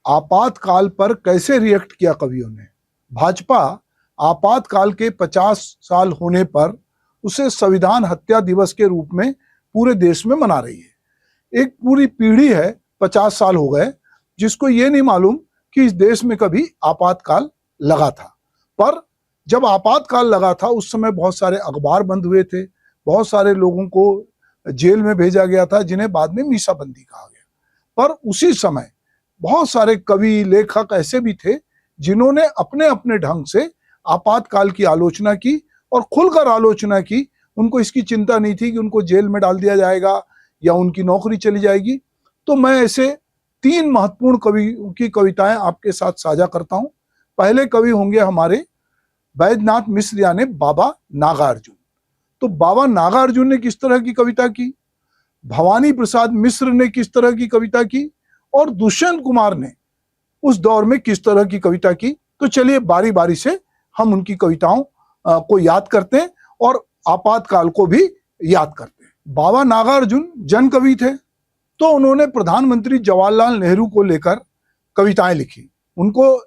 आपातकाल पर कैसे रिएक्ट किया कवियों ने। भाजपा आपातकाल के 50 साल होने पर उसे संविधान हत्या दिवस के रूप में पूरे देश में मना रही है। एक पूरी पीढ़ी है, 50 साल हो गए, जिसको ये नहीं मालूम कि इस देश में कभी आपातकाल लगा था। पर जब आपातकाल लगा था उस समय बहुत सारे अखबार बंद हुए थे, बहुत सारे लोगों को जेल में भेजा गया था, जिन्हें बाद में मीसाबंदी कहा गया। पर उसी समय बहुत सारे कवि, लेखक ऐसे भी थे जिन्होंने अपने अपने ढंग से आपातकाल की आलोचना की और खुलकर आलोचना की। उनको इसकी चिंता नहीं थी कि उनको जेल में डाल दिया जाएगा या उनकी नौकरी चली जाएगी। तो मैं ऐसे 3 महत्वपूर्ण कवियों की कविताएं आपके साथ साझा करता हूं। पहले कवि होंगे हमारे वैद्यनाथ मिश्र यानी बाबा नागार्जुन। तो बाबा नागार्जुन ने किस तरह की कविता की, भवानी प्रसाद मिश्र ने किस तरह की कविता की और दुष्यंत कुमार ने उस दौर में किस तरह की कविता की। तो चलिए बारी बारी से हम उनकी कविताओं को याद करते हैं और आपातकाल को भी याद करते हैं। बाबा नागार्जुन जन कवि थे, तो उन्होंने प्रधानमंत्री जवाहरलाल नेहरू को लेकर कविताएं लिखी। उनको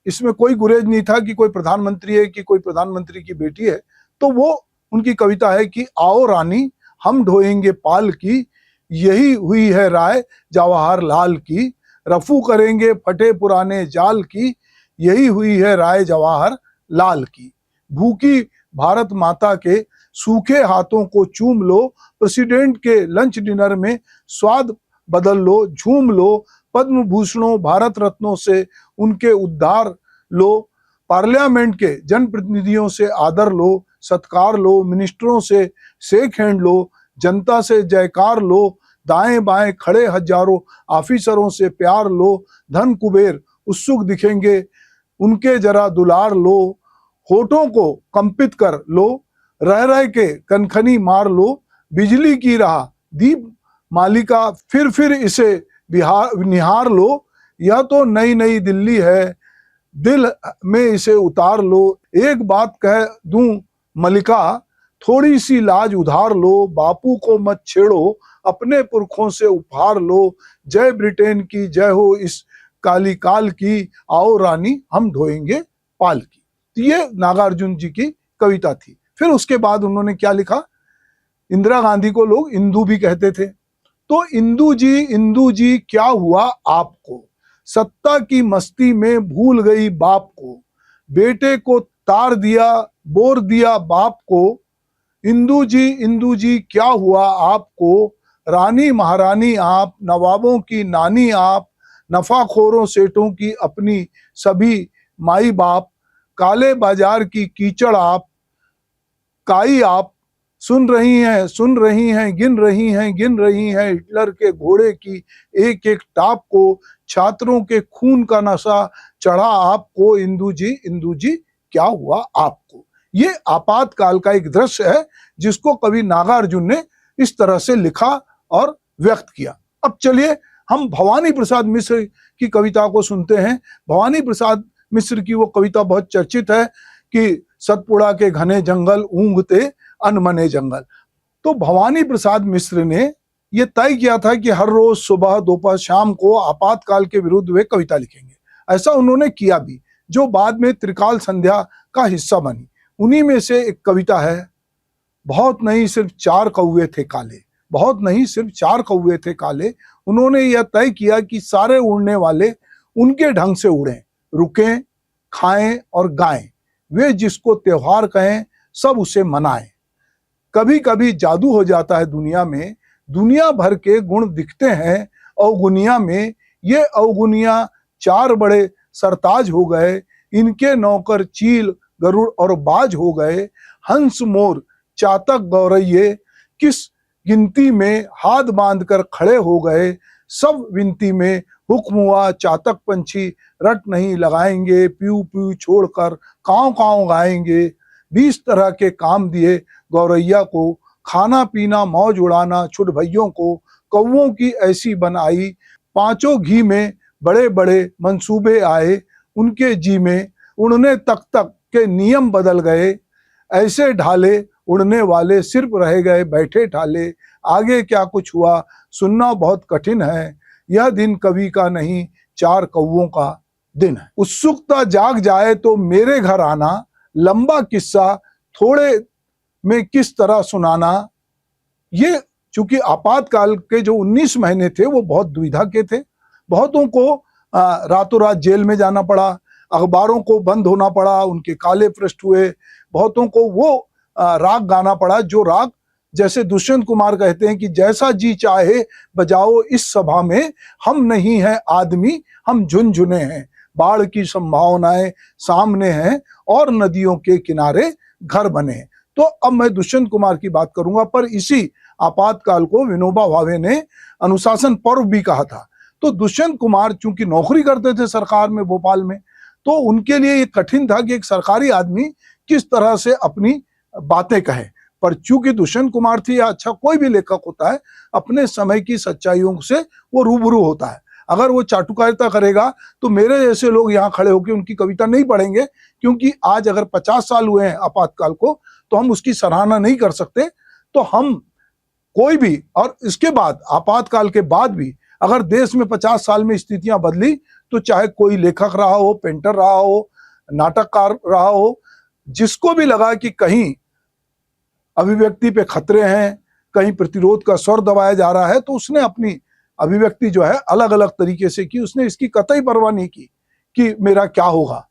इसमें कोई गुरेज नहीं था कि कोई प्रधानमंत्री है कि कोई प्रधानमंत्री की बेटी है। तो वो उनकी कविता है कि आओ रानी हम ढोएंगे पाल की, यही हुई है राय जवाहरलाल की, रफू करेंगे फटे पुराने जाल की, यही हुई है राय जवाहरलाल की। भूखी भारत माता के सूखे हाथों को चूम लो, प्रेसिडेंट के लंच डिनर में स्वाद बदल लो, झूम लो, पद्म भूषणों भारत रत्नों से उनके उद्धार लो, पार्लियामेंट के जनप्रतिनिधियों से आदर लो, सत्कार लो, मिनिस्टरों से शेक हैंड लो, जनता से जयकार लो, दाएं बाएं खड़े हजारों ऑफिसरों से प्यार लो, धन कुबेर उत्सुक दिखेंगे उनके जरा दुलार लो, होठों को कंपित कर लो, रह रह के कनखनी मार लो, बिजली की राह दीप मालिका फिर इसे निहार लो, यह तो नई नई दिल्ली है दिल में इसे उतार लो, एक बात कह दूं मलिका थोड़ी सी लाज उधार लो, बापू को मत छेड़ो अपने पुरखों से उपहार लो, जय ब्रिटेन की जय हो इस काली काल की, आओ रानी हम ढोएंगे पाल की। तो ये नागार्जुन जी की कविता थी। फिर उसके बाद उन्होंने क्या लिखा, इंदिरा गांधी को लोग इंदू भी कहते थे। तो इंदू जी क्या हुआ आपको, सत्ता की मस्ती में भूल गई बाप को, बेटे को तार दिया बोर दिया बाप को, इंदू जी क्या हुआ आपको, रानी महारानी आप, नवाबों की नानी आप, नफाखोरों सेठों की अपनी सभी माई बाप, काले बाजार की कीचड़ आप, काई आप, सुन रही हैं गिन रही हैं हिटलर के घोड़े की एक एक टाप को, छात्रों के खून का नशा चढ़ा आपको, इंदू जी क्या हुआ आपको। ये आपातकाल का एक दृश्य है जिसको कवि नागार्जुन ने इस तरह से लिखा और व्यक्त किया। अब चलिए हम भवानी प्रसाद मिश्र की कविता को सुनते हैं। भवानी प्रसाद मिश्र की वो कविता बहुत चर्चित है कि सतपुड़ा के घने जंगल ऊँघते अनमने जंगल। तो भवानी प्रसाद मिश्र ने यह तय किया था कि हर रोज सुबह दोपहर शाम को आपातकाल के विरुद्ध वे कविता लिखेंगे। ऐसा उन्होंने किया भी, जो बाद में त्रिकाल संध्या का हिस्सा बनी। उन्हीं में से एक कविता है, बहुत नहीं सिर्फ 4 कौवे थे काले, बहुत नहीं सिर्फ 4 कौवे थे काले। उन्होंने यह तय किया कि सारे उड़ने वाले उनके ढंग से उड़ें, रुकें, खाएं और गाएं, वे जिसको त्योहार कहें सब उसे मनाएं। कभी कभी जादू हो जाता है दुनिया में, दुनिया भर के गुण दिखते हैं अवगुनिया में, ये अवगुनिया 4 बड़े सरताज हो गए, इनके नौकर चील गरुड़ और बाज हो गए, हंस मोर चातक गौरैये किस गिनती में हाथ बांधकर खड़े हो गए, सब विनती में हुक्म हुआ चातक पंछी रट नहीं लगाएंगे, प्यू प्यू छोड़कर काँव काँव गाएंगे। 20 तरह के काम दिए गौरैया को, खाना पीना मौज उड़ाना छुट भइयों को, कौवों की ऐसी बनाई 5 घी में बड़े बड़े मंसूबे आए, उनके जी में उड़ने तक के नियम बदल गए, ऐसे ढाले उड़ने वाले सिर्फ रह गए बैठे ठाले, आगे क्या कुछ हुआ सुनना बहुत कठिन है, यह दिन कभी का नहीं 4 कौओं का दिन है। उत्सुकता जाग जाए तो मेरे घर आना, लंबा किस्सा थोड़े में किस तरह सुनाना। ये चूंकि आपातकाल के जो 19 महीने थे वो बहुत दुविधा के थे। बहुतों को रातों रात जेल में जाना पड़ा, अखबारों को बंद होना पड़ा, उनके काले पृष्ठ हुए। बहुतों को वो राग गाना पड़ा जो राग, जैसे दुष्यंत कुमार कहते हैं कि जैसा जी चाहे बजाओ इस सभा में, हम नहीं हैं आदमी हम झुनझुने हैं, बाढ़ की संभावनाएं सामने हैं और नदियों के किनारे घर बने हैं। तो अब मैं दुष्यंत कुमार की बात करूंगा, पर इसी आपातकाल को विनोबा भावे ने अनुशासन पर्व भी कहा था। तो दुष्यंत कुमार चूंकि नौकरी करते थे सरकार में भोपाल में, तो उनके लिए ये कठिन था कि एक सरकारी आदमी किस तरह से अपनी बातें कहे। पर चूंकि दुष्यंत कुमार थी, या अच्छा कोई भी लेखक होता है, अपने समय की सच्चाइयों से वो रूबरू होता है। अगर वो चाटुकारिता करेगा तो मेरे जैसे लोग यहाँ खड़े होकर उनकी कविता नहीं पढ़ेंगे, क्योंकि आज अगर 50 साल हुए हैं आपातकाल को तो हम उसकी सराहना नहीं कर सकते। तो हम कोई भी, और इसके बाद आपातकाल के बाद भी अगर देश में 50 साल में स्थितियां बदली, तो चाहे कोई लेखक रहा हो, पेंटर रहा हो, नाटककार रहा हो, जिसको भी लगा कि कहीं अभिव्यक्ति पे खतरे हैं, कहीं प्रतिरोध का स्वर दबाया जा रहा है, तो उसने अपनी अभिव्यक्ति जो है अलग अलग तरीके से की। उसने इसकी कतई परवाह नहीं की कि मेरा क्या होगा।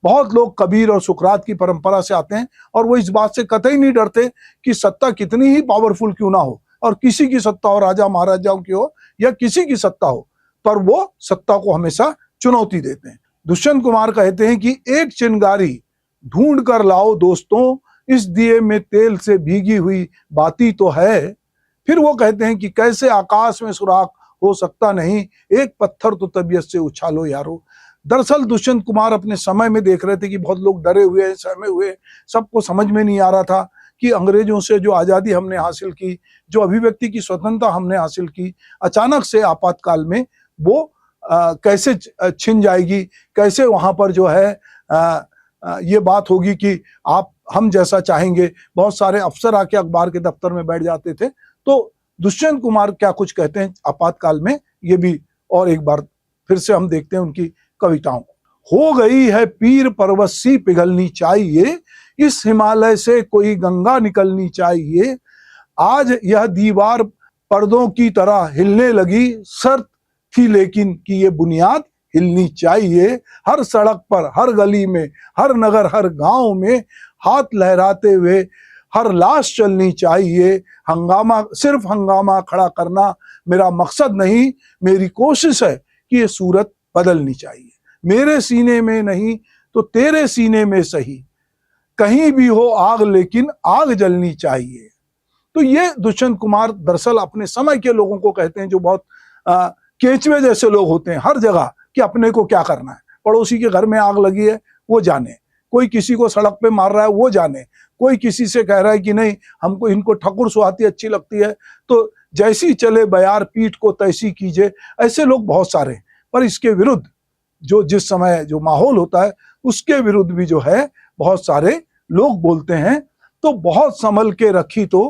बहुत लोग कबीर और सुकरात की परंपरा से आते हैं और वो इस बात से कतई नहीं डरते कि सत्ता कितनी ही पावरफुल क्यों ना हो, और किसी की सत्ता हो, राजा महाराजाओं की हो या किसी की सत्ता हो, पर वो सत्ता को हमेशा चुनौती देते हैं। दुष्यंत कुमार कहते हैं कि एक चिंगारी ढूंढ कर लाओ दोस्तों, इस दिए में तेल से भीगी हुई बाती तो है। फिर वो कहते हैं कि कैसे आकाश में सुराख हो सकता नहीं, एक पत्थर तो तबीयत से उछालो यारो। दरअसल दुष्यंत कुमार अपने समय में देख रहे थे कि बहुत लोग डरे हुए हैं, सहमे हुए, सबको समझ में नहीं आ रहा था कि अंग्रेजों से जो आज़ादी हमने हासिल की, जो अभिव्यक्ति की स्वतंत्रता हमने हासिल की, अचानक से आपातकाल में वो कैसे छिन जाएगी, कैसे वहां पर जो है ये बात होगी कि आप हम जैसा चाहेंगे। बहुत सारे अफसर आके अखबार के दफ्तर में बैठ जाते थे। तो दुष्यंत कुमार क्या कुछ कहते हैं आपातकाल में, ये भी और एक बार फिर से हम देखते हैं उनकी कविताओं। हो गई है पीर पर्वत सी पिघलनी चाहिए, इस हिमालय से कोई गंगा निकलनी चाहिए। आज यह दीवार पर्दों की तरह हिलने लगी, शर्त थी लेकिन कि ये बुनियाद हिलनी चाहिए। हर सड़क पर, हर गली में, हर नगर, हर गांव में हाथ लहराते हुए हर लाश चलनी चाहिए। हंगामा, सिर्फ हंगामा खड़ा करना मेरा मकसद नहीं, मेरी कोशिश है कि ये सूरत बदलनी चाहिए। मेरे सीने में नहीं तो तेरे सीने में सही, कहीं भी हो आग लेकिन आग जलनी चाहिए। तो ये दुष्यंत कुमार दरअसल अपने समय के लोगों को कहते हैं, जो बहुत केंचुए जैसे लोग होते हैं हर जगह, कि अपने को क्या करना है। पड़ोसी के घर में आग लगी है वो जाने, कोई किसी को सड़क पे मार रहा है वो जाने, कोई किसी से कह रहा है कि नहीं हमको इनको ठकुर सुहाती अच्छी लगती है तो जैसी चले बयार पीठ को तैसी कीजिए। ऐसे लोग बहुत सारे हैं, पर इसके विरुद्ध जो जिस समय जो माहौल होता है उसके विरुद्ध भी जो है बहुत सारे लोग बोलते हैं। तो बहुत संभल के रखी तो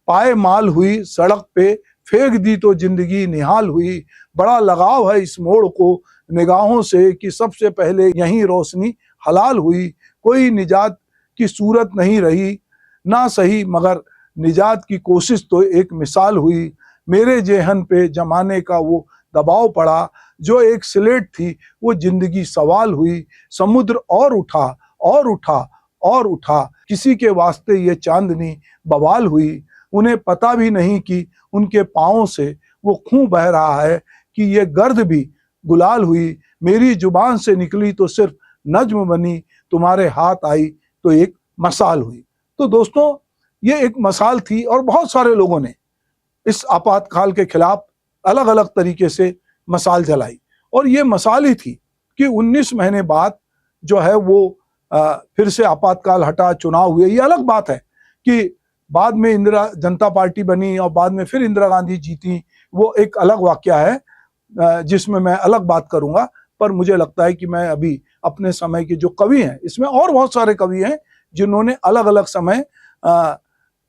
पाए माल हुई, सड़क पे फेंक दी तो जिंदगी निहाल हुई। बड़ा लगाव है इस मोड़ को निगाहों से कि सबसे पहले यहीं रोशनी हलाल हुई। कोई निजात की सूरत नहीं रही ना सही, मगर निजात की कोशिश तो एक मिसाल हुई। मेरे जेहन पे जमाने का वो दबाव पड़ा, जो एक स्लेट थी वो जिंदगी सवाल हुई। समुद्र और उठा और उठा और उठा, किसी के वास्ते ये चांदनी बवाल हुई। उन्हें पता भी नहीं कि उनके पाँव से वो खून बह रहा है, कि ये गर्द भी गुलाल हुई। मेरी जुबान से निकली तो सिर्फ नज्म बनी, तुम्हारे हाथ आई तो एक मसाल हुई। तो दोस्तों ये एक मसाल थी, और बहुत सारे लोगों ने इस आपातकाल के खिलाफ अलग अलग तरीके से मसाल जलाई। और ये मसाल ही थी कि 19 महीने बाद जो है वो फिर से आपातकाल हटा, चुनाव हुए। ये अलग बात है कि बाद में इंदिरा जनता पार्टी बनी और बाद में फिर इंदिरा गांधी जीती, वो एक अलग वाकया है जिसमें मैं अलग बात करूंगा। पर मुझे लगता है कि मैं अभी अपने समय के जो कवि हैं, इसमें और बहुत सारे कवि हैं जिन्होंने अलग अलग समय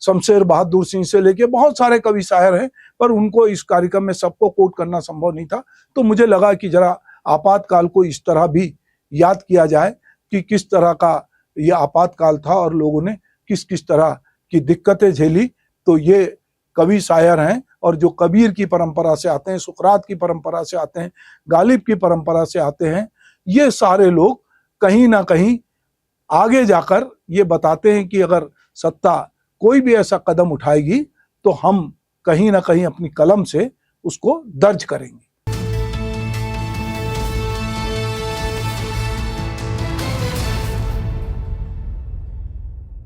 शमशेर बहादुर सिंह से लेके बहुत सारे कवि शायर हैं, पर उनको इस कार्यक्रम में सबको कोट करना संभव नहीं था। तो मुझे लगा कि जरा आपातकाल को इस तरह भी याद किया जाए कि किस तरह का ये आपातकाल था और लोगों ने किस किस तरह की दिक्कतें झेली। तो ये कवि शायर हैं और जो कबीर की परंपरा से आते हैं, सुकरात की परंपरा से आते हैं, गालिब की परंपरा से आते हैं, ये सारे लोग कहीं ना कहीं आगे जाकर ये बताते हैं कि अगर सत्ता कोई भी ऐसा कदम उठाएगी तो हम कहीं ना कहीं अपनी कलम से उसको दर्ज करेंगे।